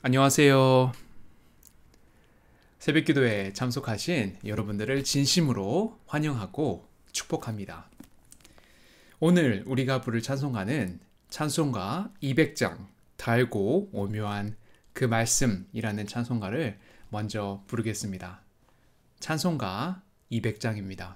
안녕하세요. 새벽기도에 참석하신 여러분들을 진심으로 환영하고 축복합니다. 오늘 우리가 부를 찬송가는 찬송가 200장 달고 오묘한 그 말씀이라는 찬송가를 먼저 부르겠습니다. 찬송가 200장입니다.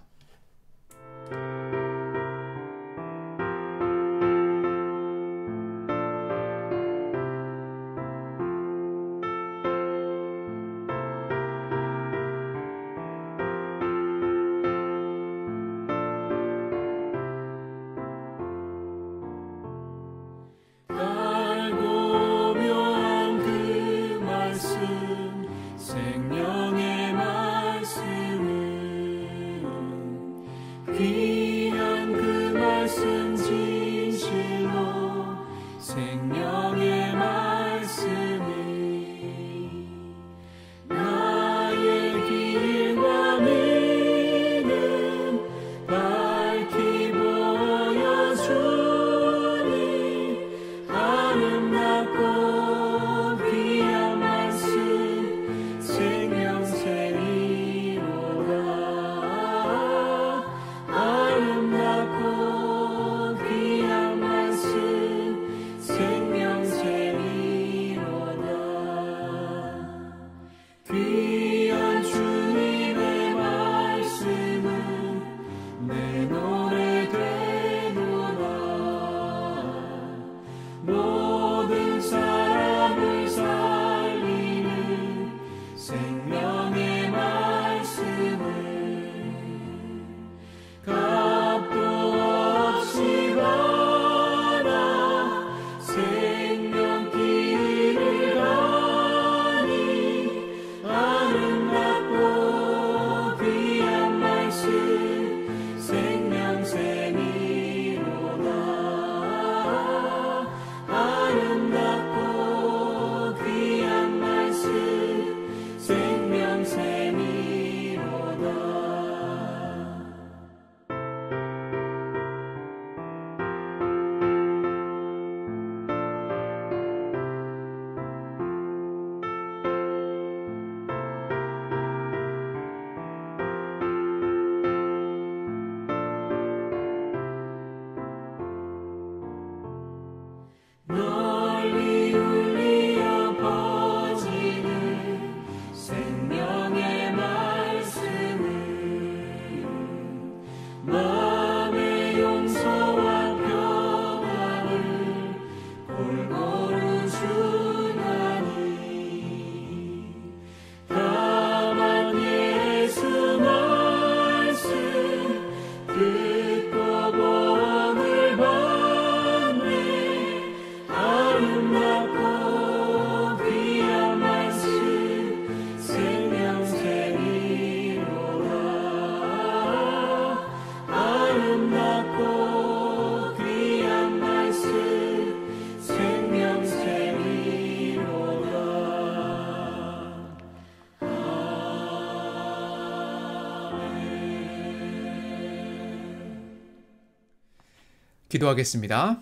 기도하겠습니다.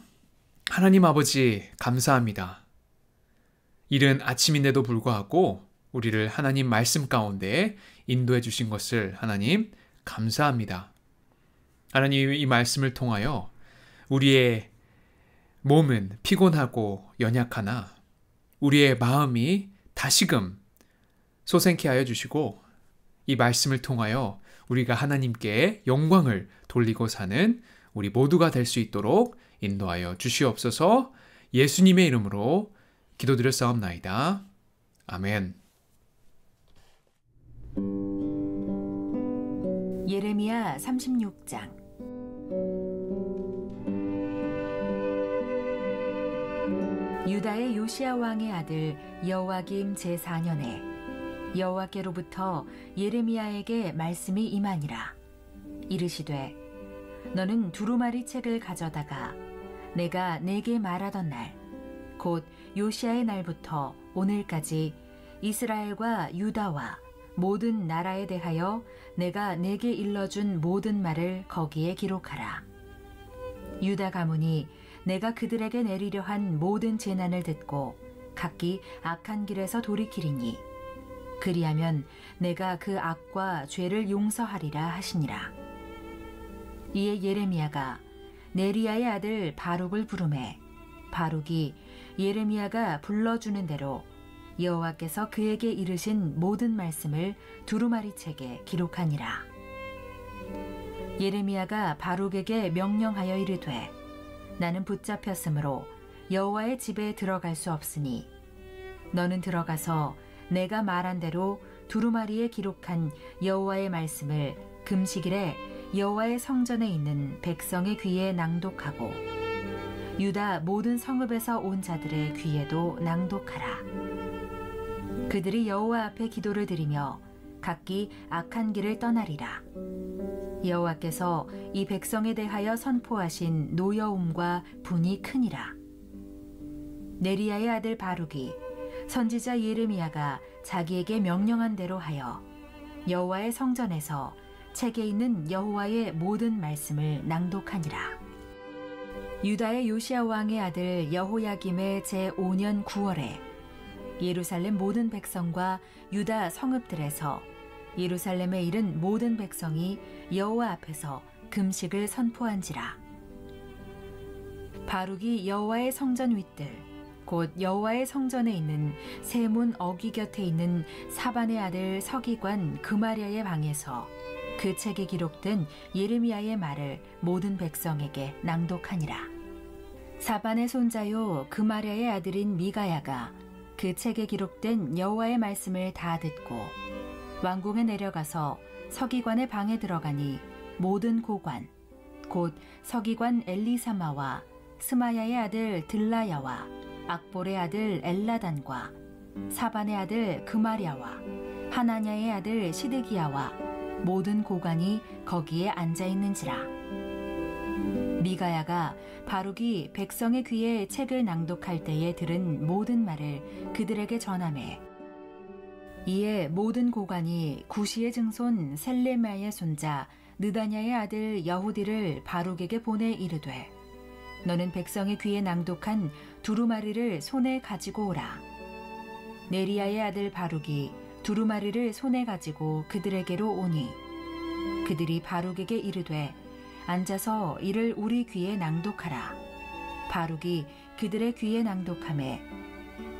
하나님 아버지, 감사합니다. 이른 아침인데도 불구하고 우리를 하나님 말씀 가운데 인도해 주신 것을 하나님 감사합니다. 하나님, 이 말씀을 통하여 우리의 몸은 피곤하고 연약하나 우리의 마음이 다시금 솟행케 하여 주시고 이 말씀을 통하여 우리가 하나님께 영광을 돌리고 사는 우리 모두가 될 수 있도록 인도하여 주시옵소서. 예수님의 이름으로 기도드렸사옵나이다. 아멘. 예레미야 36장. 유다의 요시야 왕의 아들 여호야김 제4년에 여호와께로부터 예레미야에게 말씀이 임하니라. 이르시되 너는 두루마리 책을 가져다가 내가 네게 말하던 날 곧 요시야의 날부터 오늘까지 이스라엘과 유다와 모든 나라에 대하여 내가 네게 일러준 모든 말을 거기에 기록하라. 유다 가문이 내가 그들에게 내리려 한 모든 재난을 듣고 각기 악한 길에서 돌이키리니 그리하면 내가 그 악과 죄를 용서하리라 하시니라. 이에 예레미야가 네리야의 아들 바룩을 부르매 바룩이 예레미야가 불러주는 대로 여호와께서 그에게 이르신 모든 말씀을 두루마리 책에 기록하니라. 예레미야가 바룩에게 명령하여 이르되 나는 붙잡혔으므로 여호와의 집에 들어갈 수 없으니 너는 들어가서 내가 말한 대로 두루마리에 기록한 여호와의 말씀을 금식일에 여호와의 성전에 있는 백성의 귀에 낭독하고 유다 모든 성읍에서 온 자들의 귀에도 낭독하라. 그들이 여호와 앞에 기도를 드리며 각기 악한 길을 떠나리라. 여호와께서 이 백성에 대하여 선포하신 노여움과 분이 크니라. 네리야의 아들 바룩이 선지자 예레미야가 자기에게 명령한 대로 하여 여호와의 성전에서 책에 있는 여호와의 모든 말씀을 낭독하니라. 유다의 요시야 왕의 아들 여호야김의 제5년 9월에 예루살렘 모든 백성과 유다 성읍들에서 예루살렘에 이른 모든 백성이 여호와 앞에서 금식을 선포한지라. 바룩이 여호와의 성전 윗들 곧 여호와의 성전에 있는 세문 어귀 곁에 있는 사반의 아들 서기관 그마랴의 방에서 그 책에 기록된 예레미야의 말을 모든 백성에게 낭독하니라. 사반의 손자요 그마랴의 아들인 미가야가 그 책에 기록된 여호와의 말씀을 다 듣고 왕궁에 내려가서 서기관의 방에 들어가니 모든 고관 곧 서기관 엘리사마와 스마야의 아들 들라야와 악볼의 아들 엘라단과 사반의 아들 그마랴와 하나냐의 아들 시드기야와 모든 고관이 거기에 앉아 있는지라. 미가야가 바룩이 백성의 귀에 책을 낭독할 때에 들은 모든 말을 그들에게 전하매 이에 모든 고관이 구시의 증손 셀레마의 손자 느다냐의 아들 여후디를 바룩에게 보내 이르되 너는 백성의 귀에 낭독한 두루마리를 손에 가지고 오라. 네리야의 아들 바룩이 두루마리를 손에 가지고 그들에게로 오니 그들이 바룩에게 이르되 앉아서 이를 우리 귀에 낭독하라. 바룩이 그들의 귀에 낭독하매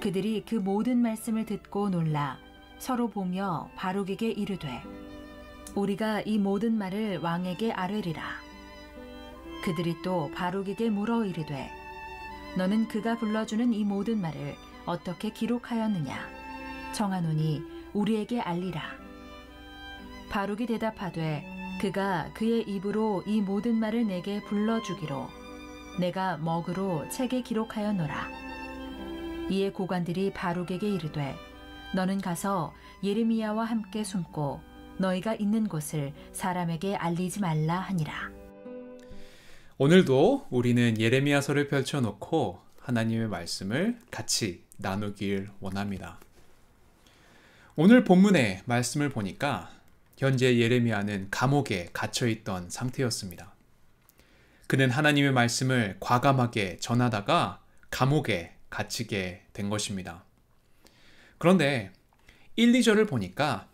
그들이 그 모든 말씀을 듣고 놀라 서로 보며 바룩에게 이르되 우리가 이 모든 말을 왕에게 아뢰리라. 그들이 또 바룩에게 물어 이르되 너는 그가 불러주는 이 모든 말을 어떻게 기록하였느냐 정하노니 우리에게 알리라. 바룩이 대답하되 그가 그의 입으로 이 모든 말을 내게 불러주기로 내가 먹으로 책에 기록하였노라. 이에 고관들이 바룩에게 이르되 너는 가서 예레미야와 함께 숨고 너희가 있는 곳을 사람에게 알리지 말라 하니라. 오늘도 우리는 예레미야서를 펼쳐놓고 하나님의 말씀을 같이 나누길 원합니다. 오늘 본문의 말씀을 보니까 현재 예레미야는 감옥에 갇혀있던 상태였습니다. 그는 하나님의 말씀을 과감하게 전하다가 감옥에 갇히게 된 것입니다. 그런데 1, 2절을 보니까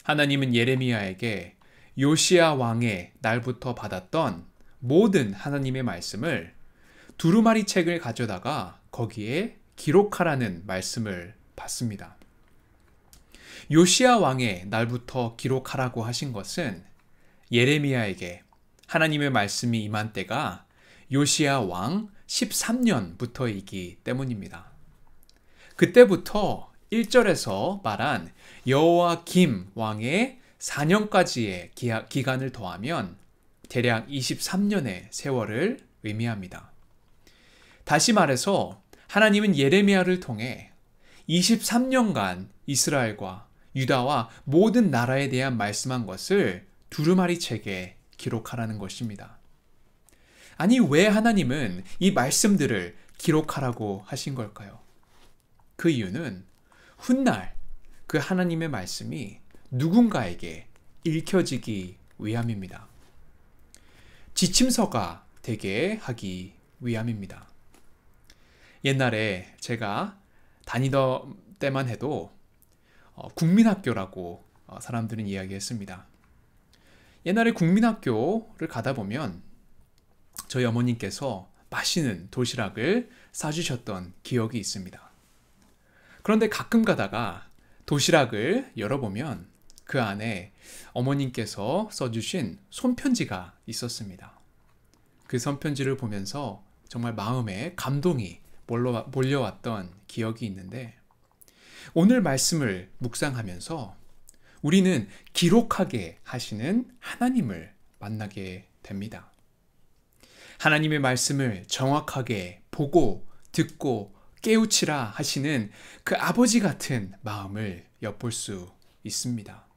하나님은 예레미야에게 요시야 왕의 날부터 받았던 모든 하나님의 말씀을 두루마리 책을 가져다가 거기에 기록하라는 말씀을 받습니다. 요시야 왕의 날부터 기록하라고 하신 것은 예레미야에게 하나님의 말씀이 임한 때가 요시야 왕 13년부터이기 때문입니다. 그때부터 1절에서 말한 여호야김 왕의 4년까지의 기간을 더하면 대략 23년의 세월을 의미합니다. 다시 말해서 하나님은 예레미야를 통해 23년간 이스라엘과 유다와 모든 나라에 대한 말씀한 것을 두루마리 책에 기록하라는 것입니다. 아니, 왜 하나님은 이 말씀들을 기록하라고 하신 걸까요? 그 이유는 훗날 그 하나님의 말씀이 누군가에게 읽혀지기 위함입니다. 지침서가 되게 하기 위함입니다. 옛날에 제가 다니던 때만 해도 국민학교라고 사람들은 이야기했습니다. 옛날에 국민학교를 가다 보면 저희 어머님께서 맛있는 도시락을 싸주셨던 기억이 있습니다. 그런데 가끔 가다가 도시락을 열어보면 그 안에 어머님께서 써주신 손편지가 있었습니다. 그 손편지를 보면서 정말 마음에 감동이 몰려왔던 기억이 있는데, 오늘 말씀을 묵상하면서 우리는 기록하게 하시는 하나님을 만나게 됩니다. 하나님의 말씀을 정확하게 보고 듣고 깨우치라 하시는 그 아버지 같은 마음을 엿볼 수 있습니다.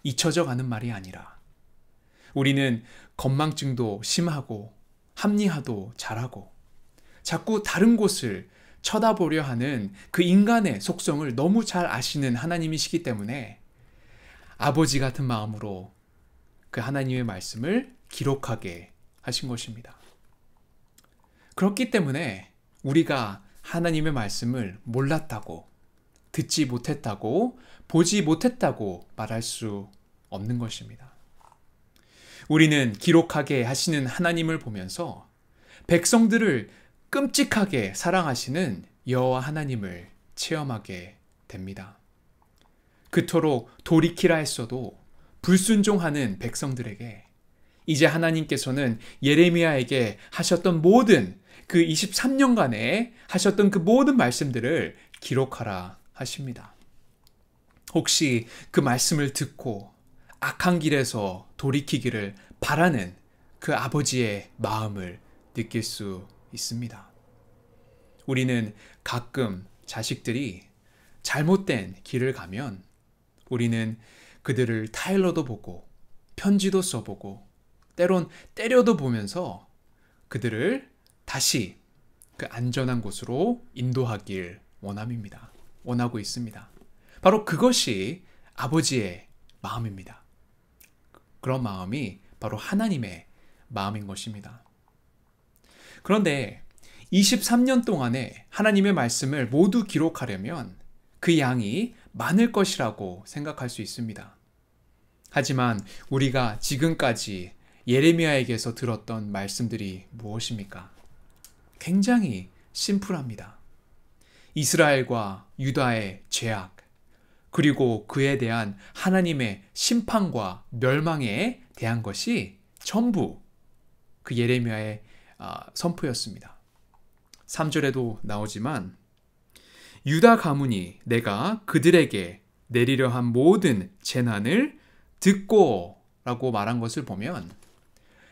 잊혀져 가는 말이 아니라 우리는 건망증도 심하고 합리화도 잘하고 자꾸 다른 곳을 쳐다보려 하는 그 인간의 속성을 너무 잘 아시는 하나님이시기 때문에 아버지 같은 마음으로 그 하나님의 말씀을 기록하게 하신 것입니다. 그렇기 때문에 우리가 하나님의 말씀을 몰랐다고, 듣지 못했다고, 보지 못했다고 말할 수 없는 것입니다. 우리는 기록하게 하시는 하나님을 보면서 백성들을 끔찍하게 사랑하시는 여호와 하나님을 체험하게 됩니다. 그토록 돌이키라 했어도 불순종하는 백성들에게 이제 하나님께서는 예레미야에게 하셨던 모든 그 23년간에 하셨던 그 모든 말씀들을 기록하라 하십니다. 혹시 그 말씀을 듣고 악한 길에서 돌이키기를 바라는 그 아버지의 마음을 느낄 수 있습니다. 우리는 가끔 자식들이 잘못된 길을 가면 우리는 그들을 타일러도 보고 편지도 써보고 때론 때려도 보면서 그들을 다시 그 안전한 곳으로 인도하길 원하고 있습니다. 바로 그것이 아버지의 마음입니다. 그런 마음이 바로 하나님의 마음인 것입니다. 그런데 23년 동안에 하나님의 말씀을 모두 기록하려면 그 양이 많을 것이라고 생각할 수 있습니다. 하지만 우리가 지금까지 예레미야에게서 들었던 말씀들이 무엇입니까? 굉장히 심플합니다. 이스라엘과 유다의 죄악, 그리고 그에 대한 하나님의 심판과 멸망에 대한 것이 전부 그 예레미야의 선포였습니다. 3절에도 나오지만 유다 가문이 내가 그들에게 내리려 한 모든 재난을 듣고 라고 말한 것을 보면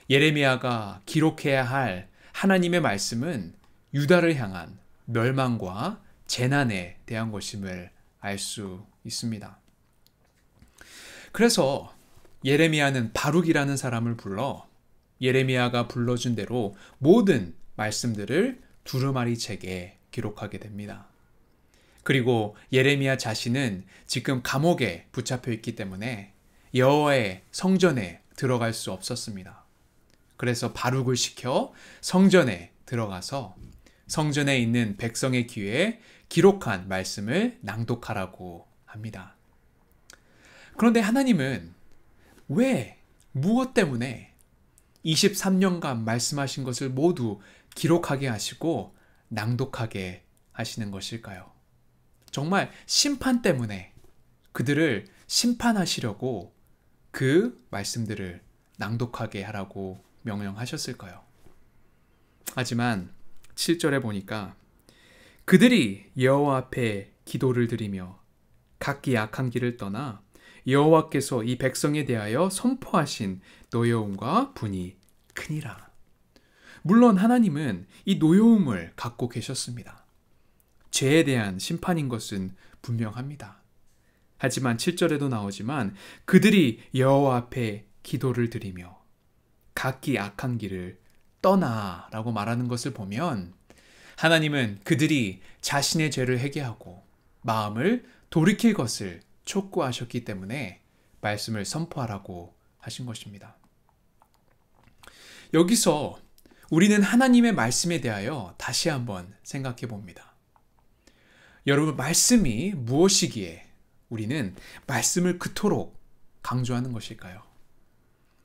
예레미야가 기록해야 할 하나님의 말씀은 유다를 향한 멸망과 재난에 대한 것임을 알 수 있습니다. 그래서 예레미야는 바룩이라는 사람을 불러 예레미야가 불러준 대로 모든 말씀들을 두루마리 책에 기록하게 됩니다. 그리고 예레미야 자신은 지금 감옥에 붙잡혀 있기 때문에 여호와의 성전에 들어갈 수 없었습니다. 그래서 바룩을 시켜 성전에 들어가서 성전에 있는 백성의 귀에 기록한 말씀을 낭독하라고 합니다. 그런데 하나님은 왜, 무엇 때문에 23년간 말씀하신 것을 모두 기록하게 하시고 낭독하게 하시는 것일까요? 정말 심판 때문에 그들을 심판하시려고 그 말씀들을 낭독하게 하라고 명령하셨을까요? 하지만 7절에 보니까 그들이 여호와 앞에 기도를 드리며 각기 악한 길을 떠나 여호와께서 이 백성에 대하여 선포하신 노여움과 분이 크니라. 물론 하나님은 이 노여움을 갖고 계셨습니다. 죄에 대한 심판인 것은 분명합니다. 하지만 7절에도 나오지만 그들이 여호와 앞에 기도를 드리며 각기 악한 길을 떠나라고 말하는 것을 보면 하나님은 그들이 자신의 죄를 회개하고 마음을 돌이킬 것을 촉구하셨기 때문에 말씀을 선포하라고 하신 것입니다. 여기서 우리는 하나님의 말씀에 대하여 다시 한번 생각해 봅니다. 여러분, 말씀이 무엇이기에 우리는 말씀을 그토록 강조하는 것일까요?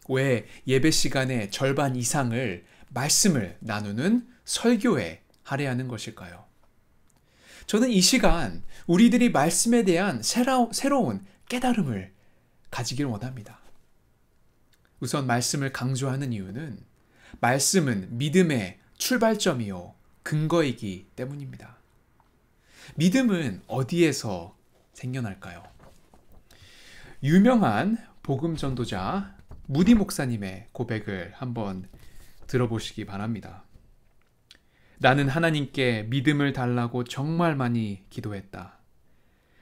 왜 예배 시간의 절반 이상을 말씀을 나누는 설교에 할애하는 것일까요? 저는 이 시간 우리들이 말씀에 대한 새로운 깨달음을 가지길 원합니다. 우선 말씀을 강조하는 이유는 말씀은 믿음의 출발점이요 근거이기 때문입니다. 믿음은 어디에서 생겨날까요? 유명한 복음 전도자 무디 목사님의 고백을 한번 들어보시기 바랍니다. 나는 하나님께 믿음을 달라고 정말 많이 기도했다.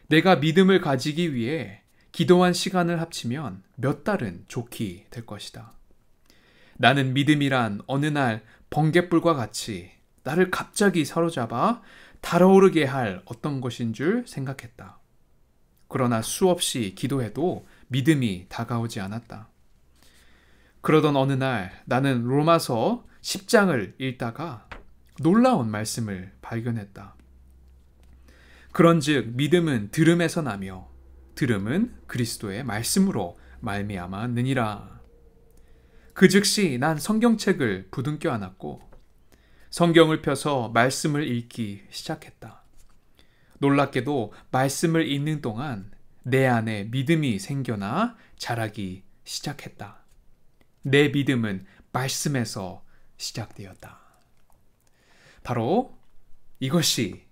내가 믿음을 가지기 위해 기도한 시간을 합치면 몇 달은 좋게 될 것이다. 나는 믿음이란 어느 날 번갯불과 같이 나를 갑자기 사로잡아 달아오르게 할 어떤 것인 줄 생각했다. 그러나 수없이 기도해도 믿음이 다가오지 않았다. 그러던 어느 날 나는 로마서 10장을 읽다가 놀라운 말씀을 발견했다. 그런즉 믿음은 들음에서 나며 들음은 그리스도의 말씀으로 말미암았느니라. 그 즉시 난 성경책을 부둥켜 안았고 성경을 펴서 말씀을 읽기 시작했다. 놀랍게도 말씀을 읽는 동안 내 안에 믿음이 생겨나 자라기 시작했다. 내 믿음은 말씀에서 시작되었다. 바로 이것이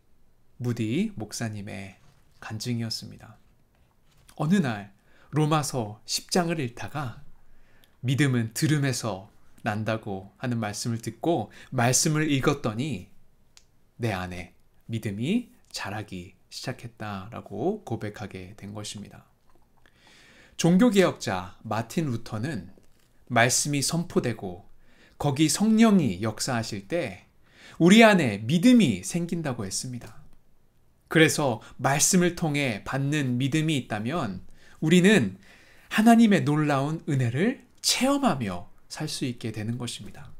무디 목사님의 간증이었습니다. 어느 날 로마서 10장을 읽다가 믿음은 들음에서 난다고 하는 말씀을 듣고 말씀을 읽었더니 내 안에 믿음이 자라기 시작했다라고 고백하게 된 것입니다. 종교개혁자 마틴 루터는 말씀이 선포되고 거기 성령이 역사하실 때 우리 안에 믿음이 생긴다고 했습니다. 그래서 말씀을 통해 받는 믿음이 있다면 우리는 하나님의 놀라운 은혜를 체험하며 살 수 있게 되는 것입니다.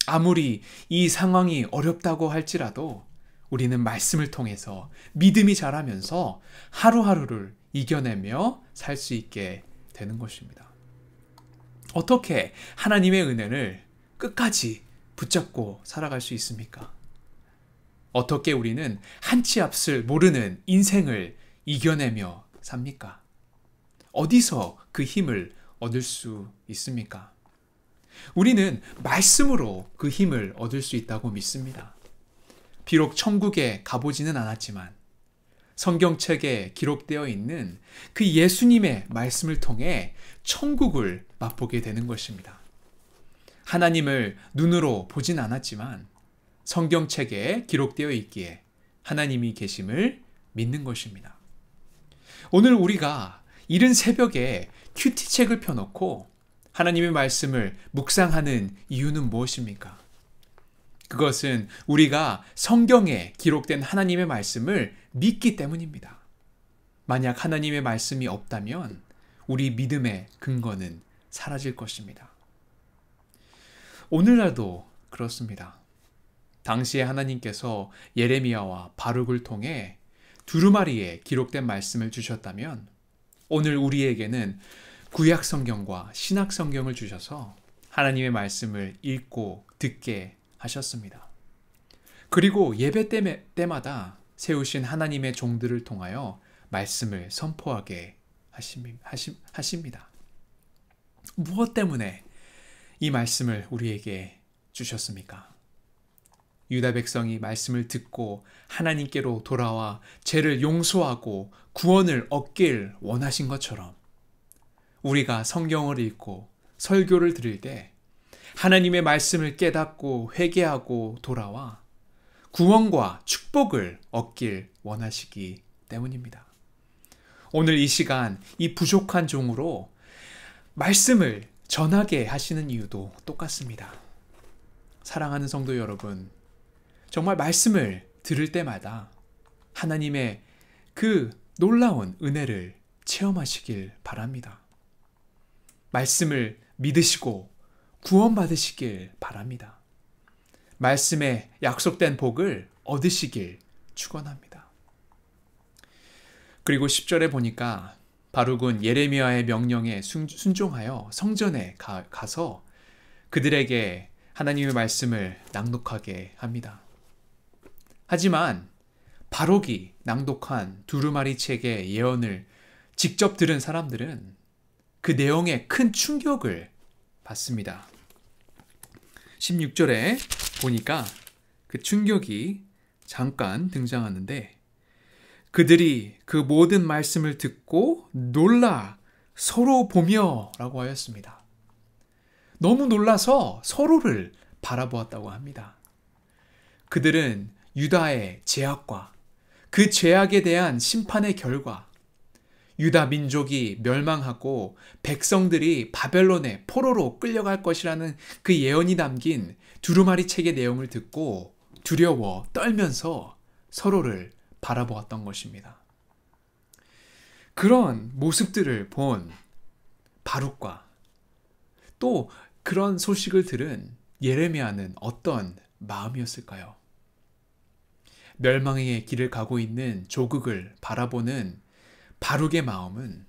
아무리 이 상황이 어렵다고 할지라도 우리는 말씀을 통해서 믿음이 자라면서 하루하루를 이겨내며 살 수 있게 되는 것입니다. 어떻게 하나님의 은혜를 끝까지 붙잡고 살아갈 수 있습니까? 어떻게 우리는 한치 앞을 모르는 인생을 이겨내며 삽니까? 어디서 그 힘을 얻을 수 있습니까? 우리는 말씀으로 그 힘을 얻을 수 있다고 믿습니다. 비록 천국에 가보지는 않았지만 성경책에 기록되어 있는 그 예수님의 말씀을 통해 천국을 맛보게 되는 것입니다. 하나님을 눈으로 보진 않았지만 성경책에 기록되어 있기에 하나님이 계심을 믿는 것입니다. 오늘 우리가 이른 새벽에 큐티책을 펴놓고 하나님의 말씀을 묵상하는 이유는 무엇입니까? 그것은 우리가 성경에 기록된 하나님의 말씀을 믿기 때문입니다. 만약 하나님의 말씀이 없다면 우리 믿음의 근거는 사라질 것입니다. 오늘날도 그렇습니다. 당시에 하나님께서 예레미야와 바룩을 통해 두루마리에 기록된 말씀을 주셨다면 오늘 우리에게는 구약 성경과 신약 성경을 주셔서 하나님의 말씀을 읽고 듣게 하셨습니다. 그리고 예배 때마다 세우신 하나님의 종들을 통하여 말씀을 선포하게 하십니다. 무엇 때문에 이 말씀을 우리에게 주셨습니까? 유다 백성이 말씀을 듣고 하나님께로 돌아와 죄를 용서하고 구원을 얻길 원하신 것처럼 우리가 성경을 읽고 설교를 들을 때 하나님의 말씀을 깨닫고 회개하고 돌아와 구원과 축복을 얻길 원하시기 때문입니다. 오늘 이 시간 이 부족한 종으로 말씀을 전하게 하시는 이유도 똑같습니다. 사랑하는 성도 여러분, 정말 말씀을 들을 때마다 하나님의 그 놀라운 은혜를 체험하시길 바랍니다. 말씀을 믿으시고 구원받으시길 바랍니다. 말씀에 약속된 복을 얻으시길 축원합니다. 그리고 10절에 보니까 바룩은 예레미야의 명령에 순종하여 성전에 가서 그들에게 하나님의 말씀을 낭독하게 합니다. 하지만 바룩이 낭독한 두루마리 책의 예언을 직접 들은 사람들은 그 내용에 큰 충격을 받습니다. 16절에 보니까 그 충격이 잠깐 등장하는데 그들이 그 모든 말씀을 듣고 놀라 서로 보며 라고 하였습니다. 너무 놀라서 서로를 바라보았다고 합니다. 그들은 유다의 죄악과 그 죄악에 대한 심판의 결과, 유다 민족이 멸망하고 백성들이 바벨론의 포로로 끌려갈 것이라는 그 예언이 담긴 두루마리 책의 내용을 듣고 두려워 떨면서 서로를 바라보았던 것입니다. 그런 모습들을 본 바룩과 또 그런 소식을 들은 예레미야는 어떤 마음이었을까요? 멸망의 길을 가고 있는 조국을 바라보는 바룩의 마음은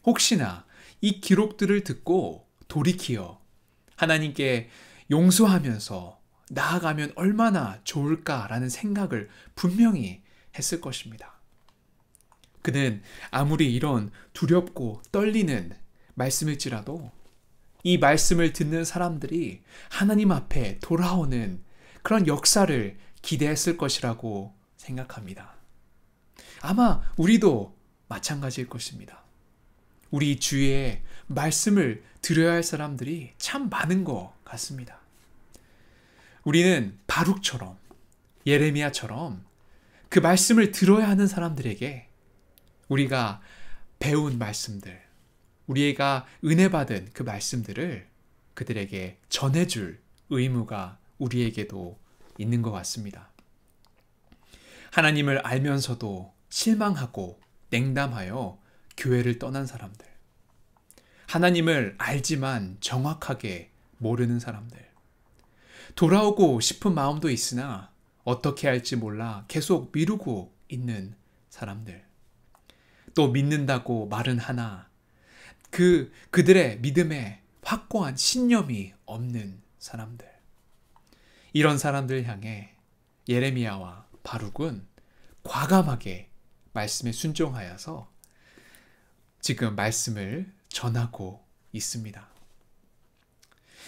혹시나 이 기록들을 듣고 돌이키어 하나님께 용서하면서 나아가면 얼마나 좋을까라는 생각을 분명히 했을 것입니다. 그는 아무리 이런 두렵고 떨리는 말씀일지라도 이 말씀을 듣는 사람들이 하나님 앞에 돌아오는 그런 역사를 기대했을 것이라고 생각합니다. 아마 우리도 마찬가지일 것입니다. 우리 주위에 말씀을 들어야 할 사람들이 참 많은 것 같습니다. 우리는 바룩처럼 예레미야처럼 그 말씀을 들어야 하는 사람들에게 우리가 배운 말씀들, 우리가 은혜 받은 그 말씀들을 그들에게 전해줄 의무가 우리에게도 있는 것 같습니다. 하나님을 알면서도 실망하고 냉담하여 교회를 떠난 사람들, 하나님을 알지만 정확하게 모르는 사람들, 돌아오고 싶은 마음도 있으나 어떻게 할지 몰라 계속 미루고 있는 사람들, 또 믿는다고 말은 하나 그들의 믿음에 확고한 신념이 없는 사람들, 이런 사람들 향해 예레미야와 바룩은 과감하게 말씀에 순종하여서 지금 말씀을 전하고 있습니다.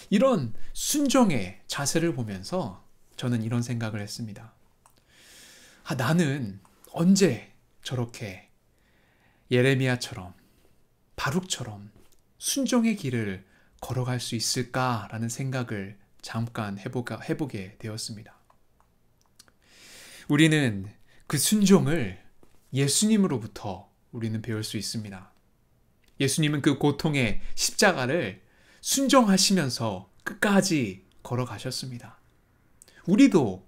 이런 순종의 자세를 보면서 저는 이런 생각을 했습니다. 나는 언제 저렇게 예레미야처럼 바룩처럼 순종의 길을 걸어갈 수 있을까라는 생각을 잠깐 해보게 되었습니다. 우리는 그 순종을 예수님으로부터 우리는 배울 수 있습니다. 예수님은 그 고통의 십자가를 순종하시면서 끝까지 걸어가셨습니다. 우리도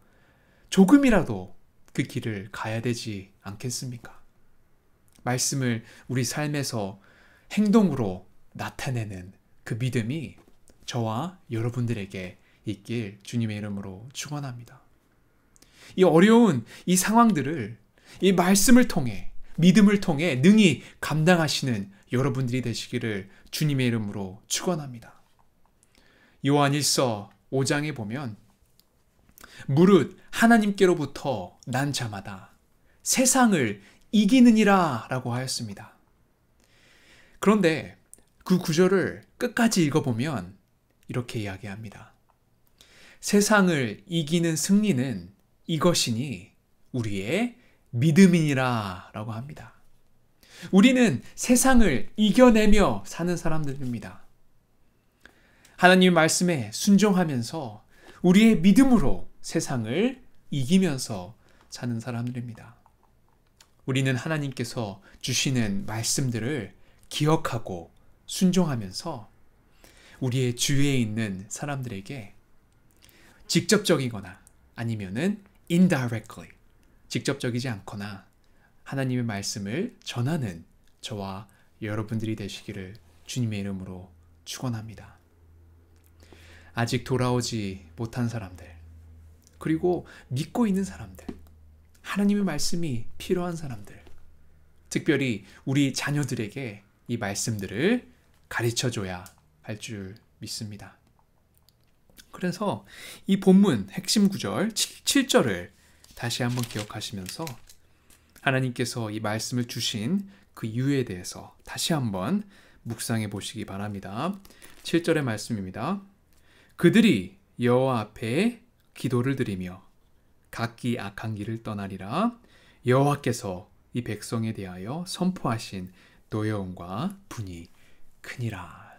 조금이라도 그 길을 가야 되지 않겠습니까? 말씀을 우리 삶에서 행동으로 나타내는 그 믿음이 저와 여러분들에게 있길 주님의 이름으로 축원합니다. 이 어려운 이 상황들을 이 말씀을 통해 믿음을 통해 능히 감당하시는 여러분들이 되시기를 주님의 이름으로 축원합니다. 요한 1서 5장에 보면 무릇 하나님께로부터 난 자마다 세상을 이기느니라 라고 하였습니다. 그런데 그 구절을 끝까지 읽어보면 이렇게 이야기합니다. 세상을 이기는 승리는 이것이니 우리의 믿음이니라 라고 합니다. 우리는 세상을 이겨내며 사는 사람들입니다. 하나님의 말씀에 순종하면서 우리의 믿음으로 세상을 이기면서 사는 사람들입니다. 우리는 하나님께서 주시는 말씀들을 기억하고 순종하면서 우리의 주위에 있는 사람들에게 직접적이거나 아니면은 indirectly, 직접적이지 않거나 하나님의 말씀을 전하는 저와 여러분들이 되시기를 주님의 이름으로 축원합니다. 아직 돌아오지 못한 사람들, 그리고 믿고 있는 사람들, 하나님의 말씀이 필요한 사람들, 특별히 우리 자녀들에게 이 말씀들을 가르쳐줘야 할 줄 믿습니다. 그래서 이 본문 핵심 구절 7절을 다시 한번 기억하시면서 하나님께서 이 말씀을 주신 그 이유에 대해서 다시 한번 묵상해 보시기 바랍니다. 7절의 말씀입니다. 그들이 여호와 앞에 기도를 드리며 각기 악한 길을 떠나리라. 여호와께서 이 백성에 대하여 선포하신 노여움과 분이 크니라.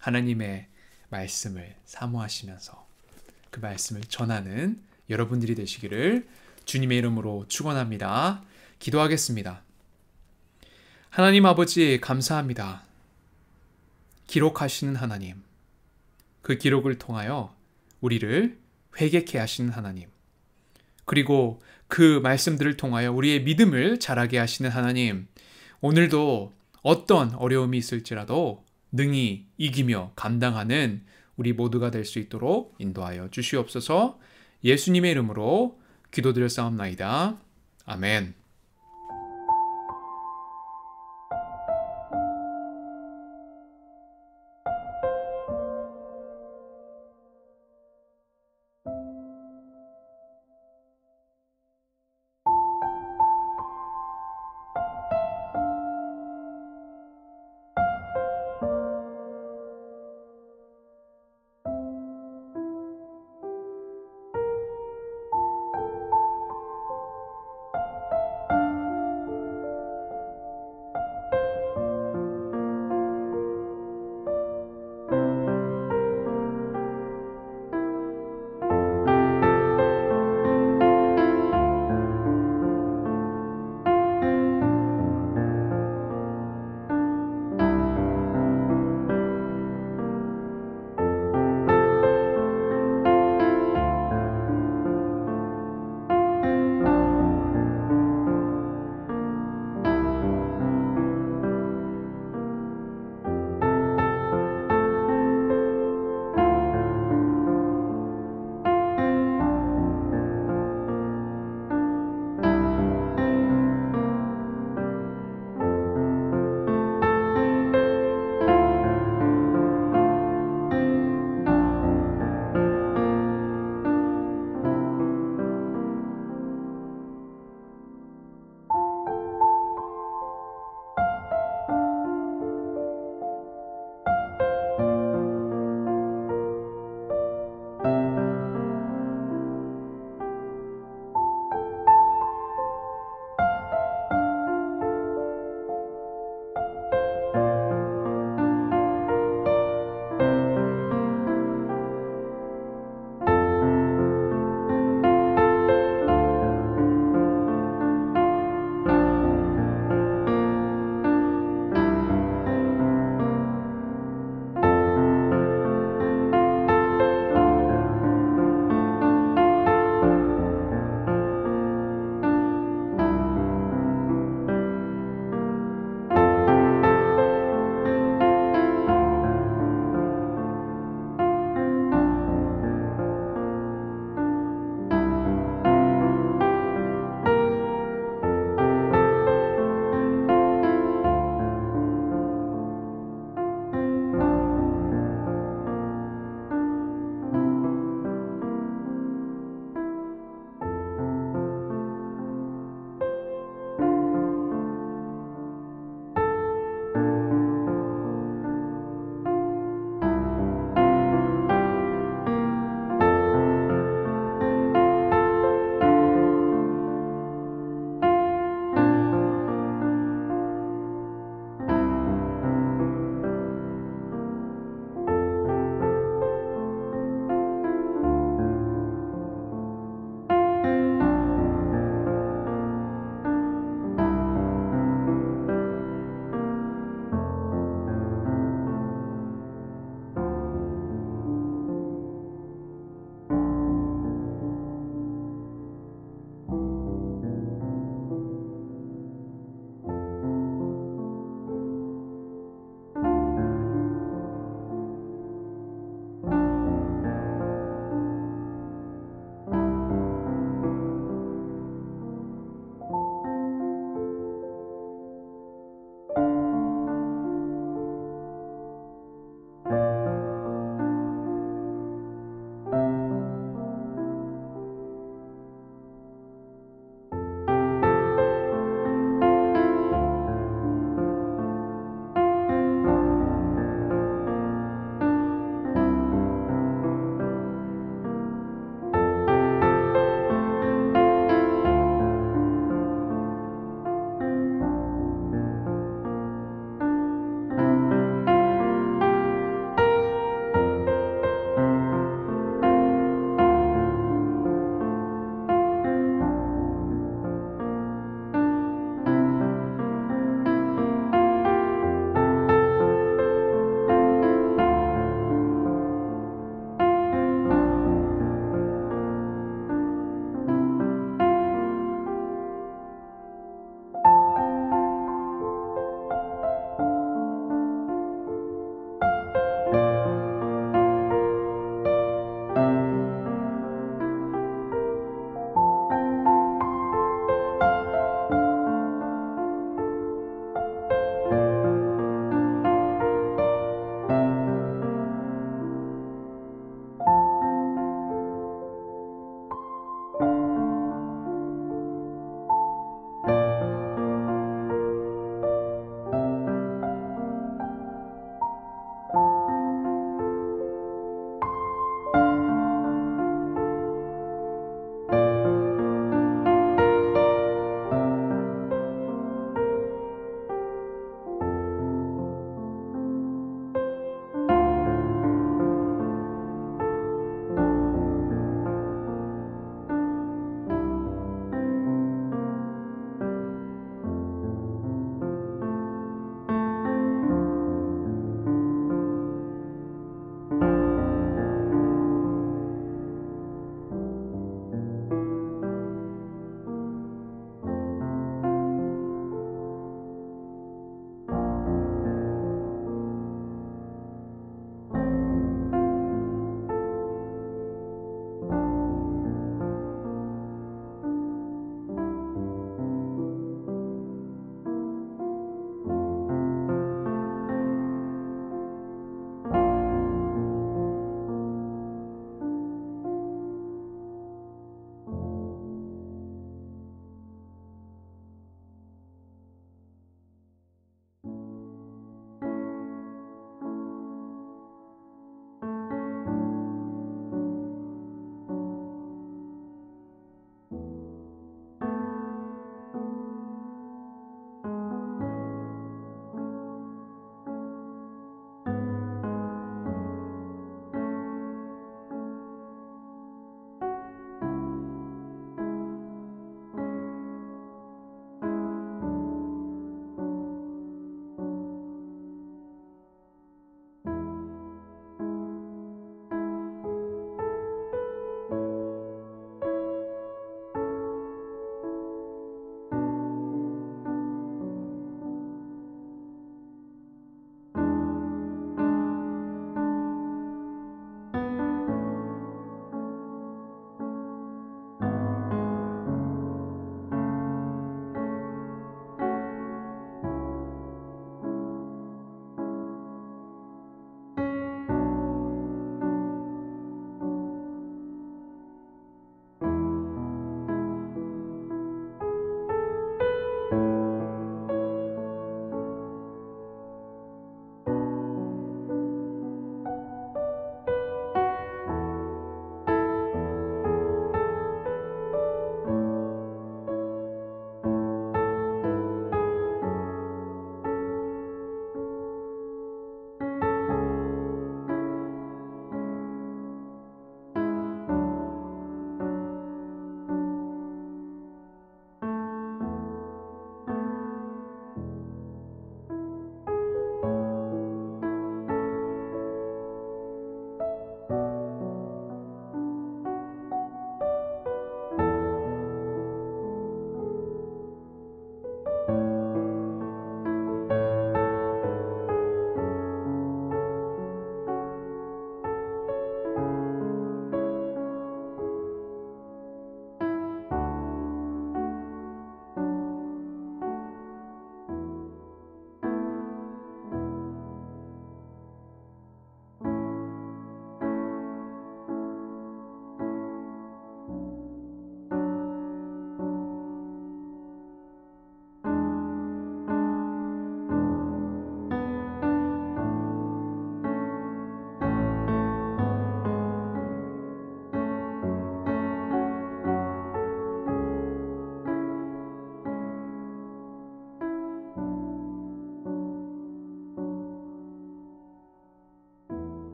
하나님의 말씀을 사모하시면서 그 말씀을 전하는 여러분들이 되시기를 주님의 이름으로 축원합니다. 기도하겠습니다. 하나님 아버지 감사합니다. 기록하시는 하나님, 그 기록을 통하여 우리를 회개케 하시는 하나님, 그리고 그 말씀들을 통하여 우리의 믿음을 자라게 하시는 하나님, 오늘도 어떤 어려움이 있을지라도 능히 이기며 감당하는 우리 모두가 될 수 있도록 인도하여 주시옵소서. 예수님의 이름으로 기도드렸사옵나이다. 아멘.